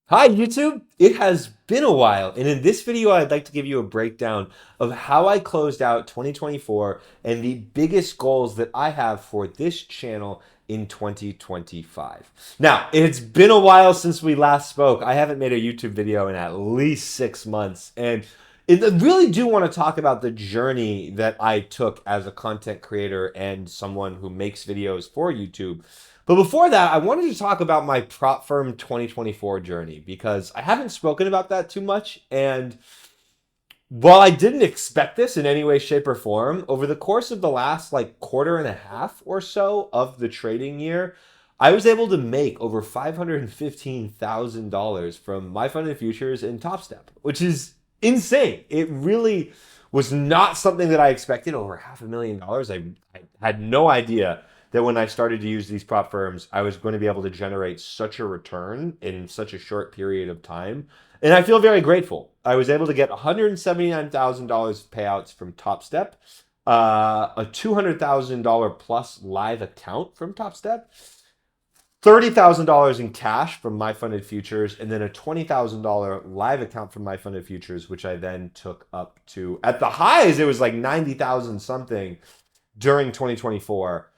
Hi YouTube, it has been a while, and in this video I'd like to give you a breakdown of how I closed out 2024 and the biggest goals that I have for this channel in 2025. Now, it's been a while since we last spoke. I haven't made a YouTube video in at least 6 months, and I really do want to talk about the journey that I took as a content creator and someone who makes videos for YouTube. But before that, I wanted to talk about my prop firm 2024 journey because I haven't spoken about that too much. And while I didn't expect this in any way, shape, or form, over the course of the last quarter and a half or so of the trading year, I was able to make over $515,000 from my funded futures and Top Step, which is insane. It really was not something that I expected. Over $500,000. I had no idea that when I started to use these prop firms, I was going to be able to generate such a return in such a short period of time. And I feel very grateful. I was able to get $179,000 payouts from Top Step, a $200,000 plus live account from Top Step, $30,000 in cash from my funded futures, and then a $20,000 live account from my funded futures, which I then took up to, at the highs, it was like 90,000 something during 2024.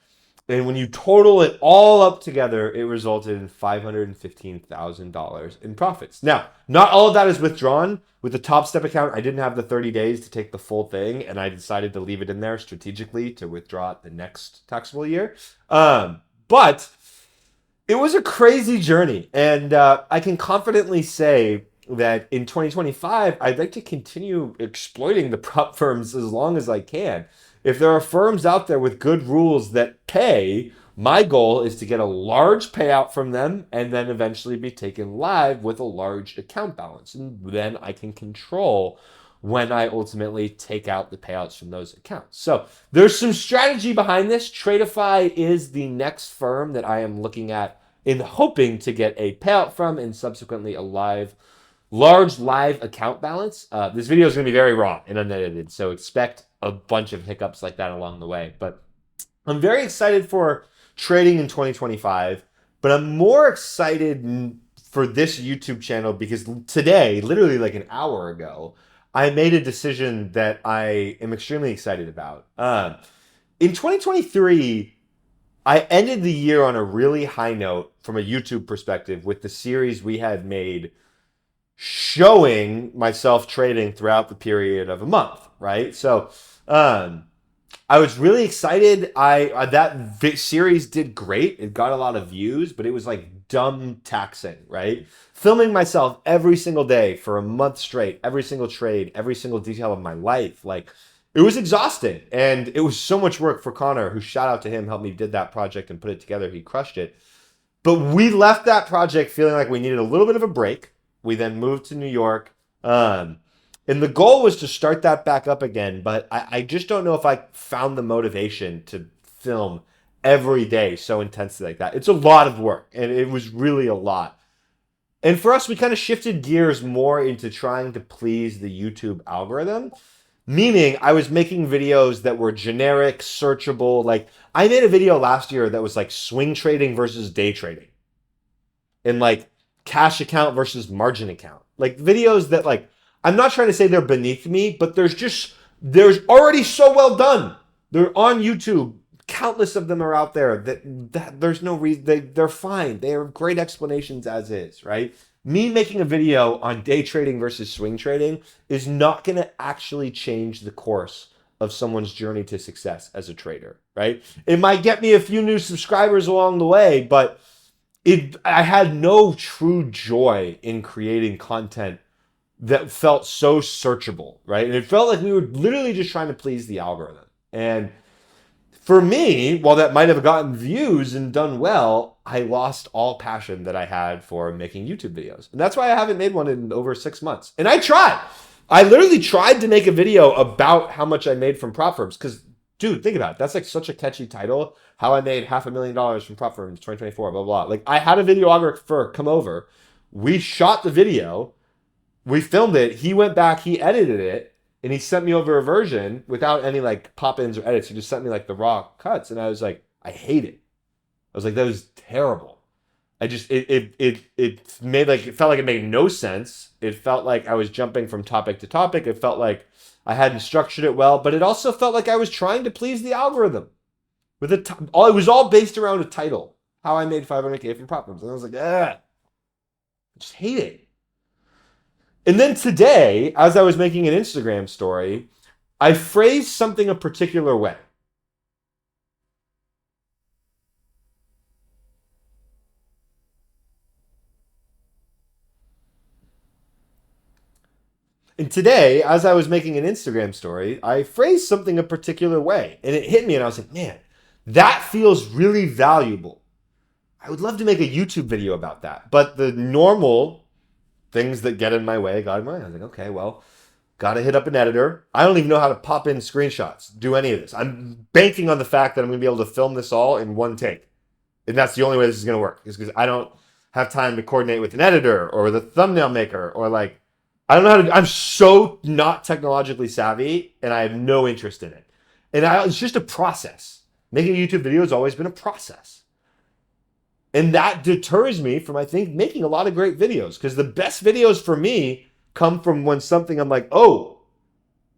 And when you total it all up together, it resulted in $515,000 in profits. Now, not all of that is withdrawn. With the Top Step account, I didn't have the 30 days to take the full thing, and I decided to leave it in there strategically to withdraw it the next taxable year. But it was a crazy journey, and I can confidently say that in 2025, I'd like to continue exploiting the prop firms as long as I can. If there are firms out there with good rules that pay, my goal is to get a large payout from them and then eventually be taken live with a large account balance. And then I can control when I ultimately take out the payouts from those accounts. So there's some strategy behind this. Tradeify is the next firm that I am looking at in hoping to get a payout from and subsequently a large live account balance. This video is going to be very raw and unedited, so expect a bunch of hiccups like that along the way. But I'm very excited for trading in 2025, but I'm more excited for this YouTube channel because today, literally like an hour ago, I made a decision that I am extremely excited about. In 2023, I ended the year on a really high note from a YouTube perspective with the series we had made showing myself trading throughout the period of a month, right? So I was really excited. That series did great. It got a lot of views, but it was like dumb taxing, right? Filming myself every single day for a month straight, every single trade, every single detail of my life, like it was exhausting, and it was so much work for Connor, who, shout out to him, helped me did that project and put it together. He crushed it. But we left that project feeling like we needed a little bit of a break. We then moved to New York. And the goal was to start that back up again. But I just don't know if I found the motivation to film every day so intensely like that. It's a lot of work, and it was really a lot. And for us, we kind of shifted gears more into trying to please the YouTube algorithm. Meaning, I was making videos that were generic, searchable. Like, I made a video last year that was like swing trading versus day trading, and like cash account versus margin account. Like videos that, like, I'm not trying to say they're beneath me, but there's already so well done. They're on YouTube. Countless of them are out there that there's no reason they're fine. They are great explanations as is, right? Me making a video on day trading versus swing trading is not going to actually change the course of someone's journey to success as a trader, right? It might get me a few new subscribers along the way, but I had no true joy in creating content that felt so searchable, right? And it felt like we were literally just trying to please the algorithm. And for me, while that might have gotten views and done well, I lost all passion that I had for making YouTube videos. And that's why I haven't made one in over 6 months. And I tried. I literally tried to make a video about how much I made from prop firms because, dude, think about it. That's like such a catchy title. How I made $500,000 from prop firms 2024, blah, blah, blah. Like, I had a videographer come over. We shot the video. We filmed it. He went back. He edited it. And he sent me over a version without any like pop-ins or edits. He just sent me like the raw cuts. And I was like, I hate it. I was like, that was terrible. I just it made like it felt like it made no sense. It felt like I was jumping from topic to topic. It felt like I hadn't structured it well, but it also felt like I was trying to please the algorithm. With it was all based around a title. How I made 500K from problems. And I was like, I just hate it. And then today, as I was making an Instagram story, I phrased something a particular way. And today, as I was making an Instagram story, I phrased something a particular way. And it hit me, and I was like, man, that feels really valuable. I would love to make a YouTube video about that. But the normal things that get in my way got in my way. I was like, okay, well, got to hit up an editor. I don't even know how to pop in screenshots, do any of this. I'm banking on the fact that I'm going to be able to film this all in one take. And that's the only way this is going to work, is because I don't have time to coordinate with an editor or with a thumbnail maker or like, I don't know how to, I'm so not technologically savvy and I have no interest in it. And it's just a process. Making a YouTube video has always been a process. And that deters me from, I think, making a lot of great videos, because the best videos for me come from when something I'm like, oh,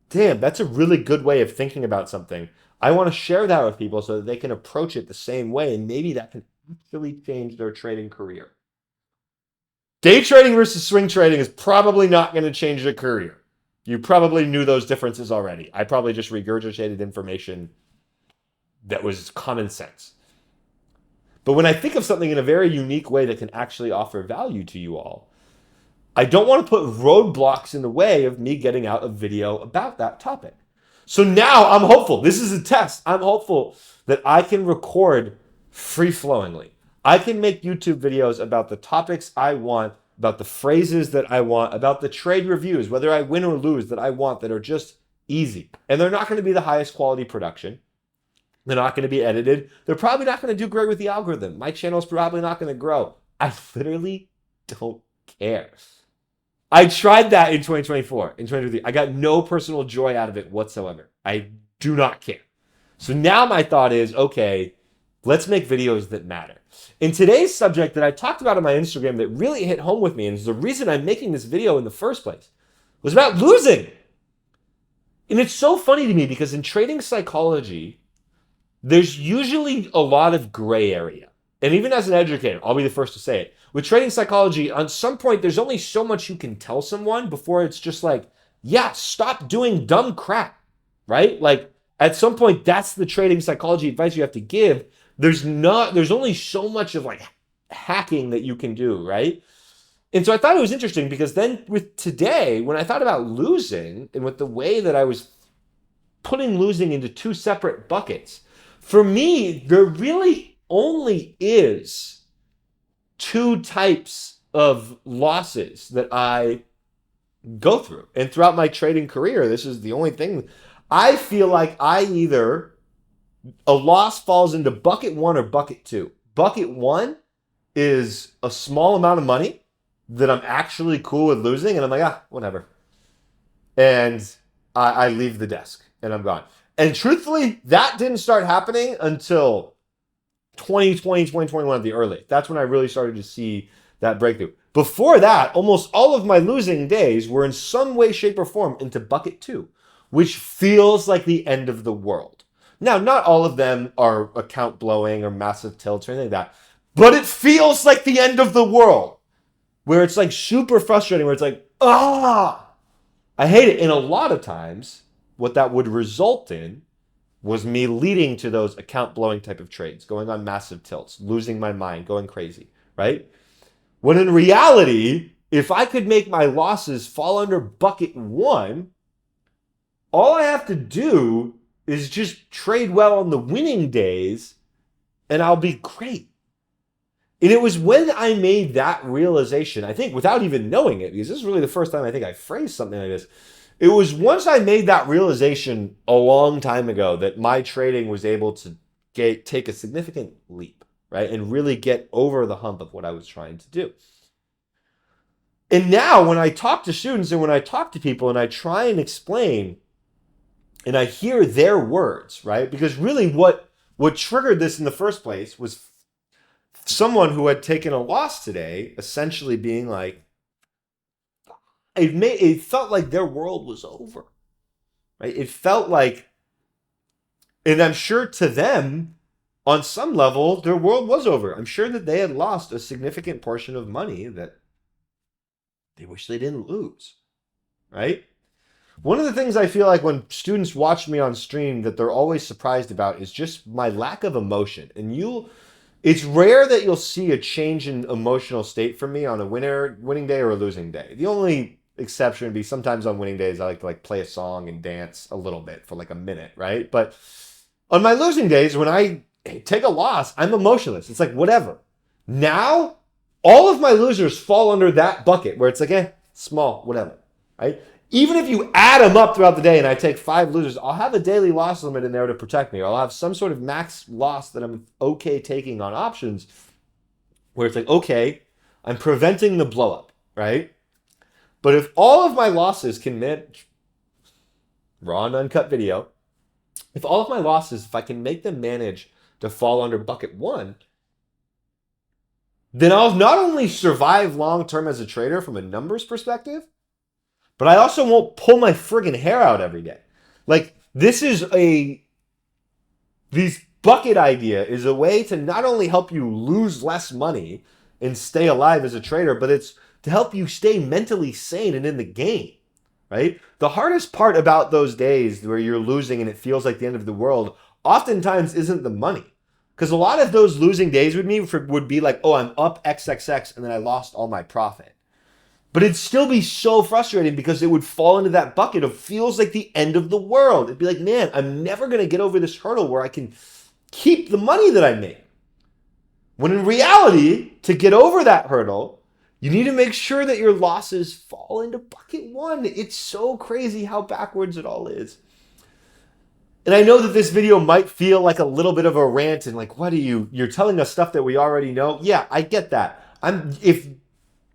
damn, that's a really good way of thinking about something. I want to share that with people so that they can approach it the same way, and maybe that can actually change their trading career. Day trading versus swing trading is probably not going to change your career. You probably knew those differences already. I probably just regurgitated information that was common sense. But when I think of something in a very unique way that can actually offer value to you all, I don't want to put roadblocks in the way of me getting out a video about that topic. So now I'm hopeful. This is a test. I'm hopeful that I can record free-flowingly. I can make YouTube videos about the topics I want, about the phrases that I want, about the trade reviews, whether I win or lose, that I want, that are just easy. And they're not going to be the highest quality production. They're not going to be edited. They're probably not going to do great with the algorithm. My channel's probably not going to grow. I literally don't care. I tried that in 2024, in 2023. I got no personal joy out of it whatsoever. I do not care. So now my thought is, okay, let's make videos that matter. In today's subject that I talked about on my Instagram that really hit home with me, and is the reason I'm making this video in the first place, was about losing. And it's so funny to me because in trading psychology, there's usually a lot of gray area. And even as an educator, I'll be the first to say it. With trading psychology, on some point, there's only so much you can tell someone before it's just like, yeah, stop doing dumb crap, right? Like at some point, that's the trading psychology advice you have to give. There's only so much of like hacking that you can do, right? And so I thought it was interesting because then with today, when I thought about losing and with the way that I was putting losing into two separate buckets, for me, there really only is two types of losses that I go through. And throughout my trading career, this is the only thing. I feel like a loss falls into bucket one or bucket two. Bucket one is a small amount of money that I'm actually cool with losing. And I'm like, whatever. And I leave the desk and I'm gone. And truthfully, that didn't start happening until 2020, 2021 at the earliest. That's when I really started to see that breakthrough. Before that, almost all of my losing days were in some way, shape, or form into bucket two, which feels like the end of the world. Now, not all of them are account blowing or massive tilts or anything like that, but it feels like the end of the world, where it's like super frustrating, where it's like, I hate it. And a lot of times, what that would result in was me leading to those account blowing type of trades, going on massive tilts, losing my mind, going crazy, right? When in reality, if I could make my losses fall under bucket one, all I have to do is just trade well on the winning days and I'll be great. And it was when I made that realization, I think without even knowing it, because this is really the first time I think I phrased something like this. It was once I made that realization a long time ago that my trading was able to take a significant leap, right? And really get over the hump of what I was trying to do. And now when I talk to students and when I talk to people and I try and explain and I hear their words, right? Because really what triggered this in the first place was someone who had taken a loss today, essentially being like, it felt like their world was over, right? It felt like, and I'm sure to them, on some level, their world was over. I'm sure that they had lost a significant portion of money that they wish they didn't lose, right? One of the things I feel like when students watch me on stream that they're always surprised about is just my lack of emotion. And it's rare that you'll see a change in emotional state from me on a winning day or a losing day. The only exception would be sometimes on winning days I like to like play a song and dance a little bit for like a minute, right? But on my losing days, when I take a loss, I'm emotionless. It's like whatever. Now, all of my losers fall under that bucket where it's like, small, whatever, right? Even if you add them up throughout the day and I take 5 losers, I'll have a daily loss limit in there to protect me. Or I'll have some sort of max loss that I'm okay taking on options where it's like, okay, I'm preventing the blow up, right? But if all of my losses can manage, raw and uncut video, if all of my losses, if I can make them manage to fall under bucket 1, then I'll not only survive long-term as a trader from a numbers perspective, but I also won't pull my friggin' hair out every day. Like, this bucket idea is a way to not only help you lose less money and stay alive as a trader, but it's to help you stay mentally sane and in the game, right? The hardest part about those days where you're losing and it feels like the end of the world oftentimes isn't the money. Because a lot of those losing days with me would be like, oh, I'm up XXX and then I lost all my profit. But it'd still be so frustrating because it would fall into that bucket of feels like the end of the world. It'd be like, man, I'm never going to get over this hurdle where I can keep the money that I make. When in reality, to get over that hurdle, you need to make sure that your losses fall into bucket 1. It's so crazy how backwards it all is. And I know that this video might feel like a little bit of a rant and like, you're telling us stuff that we already know. Yeah, I get that. If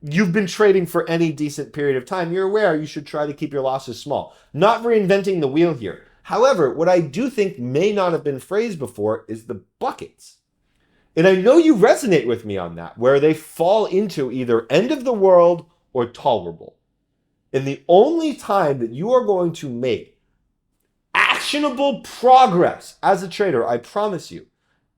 you've been trading for any decent period of time, you're aware you should try to keep your losses small. Not reinventing the wheel here. However, what I do think may not have been phrased before is the buckets. And I know you resonate with me on that, where they fall into either end of the world or tolerable. And the only time that you are going to make actionable progress as a trader, I promise you,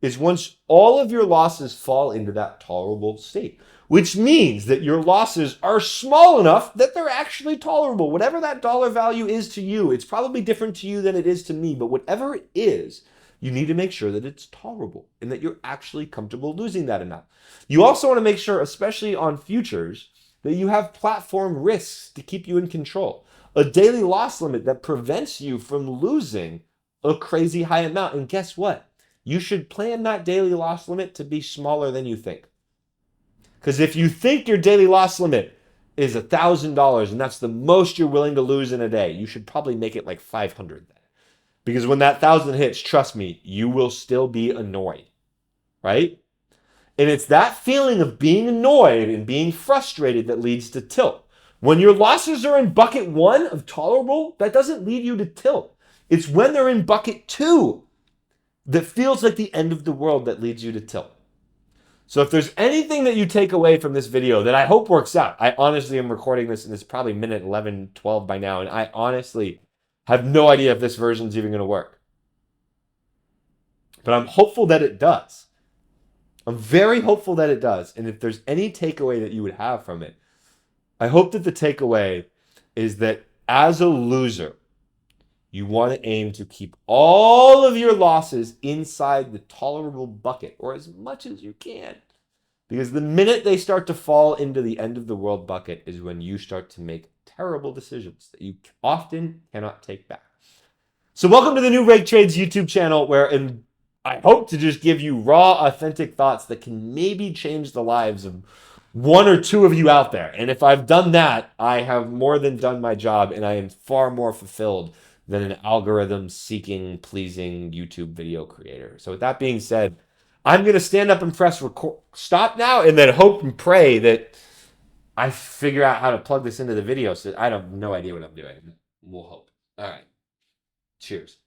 is once all of your losses fall into that tolerable state. Which means that your losses are small enough that they're actually tolerable. Whatever that dollar value is to you, it's probably different to you than it is to me, but whatever it is, you need to make sure that it's tolerable and that you're actually comfortable losing that amount. You also want to make sure, especially on futures, that you have platform risks to keep you in control. A daily loss limit that prevents you from losing a crazy high amount. And guess what? You should plan that daily loss limit to be smaller than you think. Because if you think your daily loss limit is $1,000 and that's the most you're willing to lose in a day, you should probably make it like 500 then. Because when that 1,000 hits, trust me, you will still be annoyed, right? And it's that feeling of being annoyed and being frustrated that leads to tilt. When your losses are in bucket 1 of tolerable, that doesn't lead you to tilt. It's when they're in bucket 2 that feels like the end of the world that leads you to tilt. So if there's anything that you take away from this video that I hope works out, I honestly am recording this and it's probably minute 11, 12 by now, and I honestly have no idea if this version's even going to work. But I'm hopeful that it does. I'm very hopeful that it does. And if there's any takeaway that you would have from it, I hope that the takeaway is that as a loser, you want to aim to keep all of your losses inside the tolerable bucket, or as much as you can. Because the minute they start to fall into the end of the world bucket is when you start to make terrible decisions that you often cannot take back. So welcome to the new RakeTrades YouTube channel, where I hope to just give you raw, authentic thoughts that can maybe change the lives of 1 or 2 of you out there. And if I've done that, I have more than done my job, and I am far more fulfilled than an algorithm-seeking, pleasing YouTube video creator. So with that being said, I'm going to stand up and press stop now and then hope and pray that I figure out how to plug this into the video. So I have no idea what I'm doing. We'll hope. All right. Cheers.